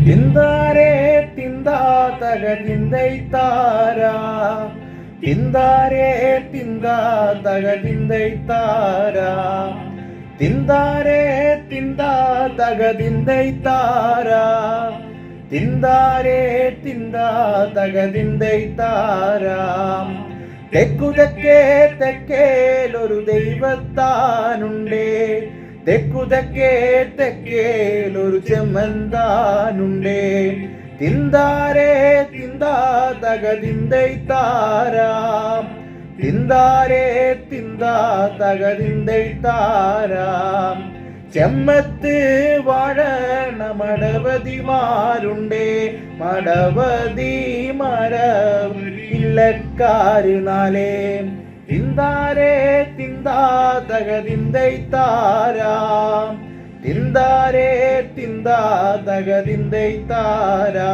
തിന്താരേ തിന്താ തക തിന്തൈ താരാ തിന്താരേ തിന്താ തക തിന്തൈ താരാ തിന്താരേ തിന്താ തക തിന്തൈ താരാ തിന്താരേ തിന്താ തക തിന്തൈ താരാ തെക്കുതെക്കേ തെക്കേലൊരു ദൈവത്താനുണ്ടേ തെക്കുതെക്കേ തെക്കേലൊരു ചെമ്മന്താനുണ്ടേ തിന്താരേ തിന്താ തക തിന്തൈ താരാ തിന്താരേ തിന്താ തക തിന്തൈ താരാ ചെമ്മത്ത് വാഴണ മടവതിമാരുണ്ടേ മടവതിമാരും ഇല്ലക്കാര് നാലേ തിന്താരേ തിന്താ തക തിന്തൈ താരാ തിന്താരേ തിന്താ തക തിന്തൈ താരാ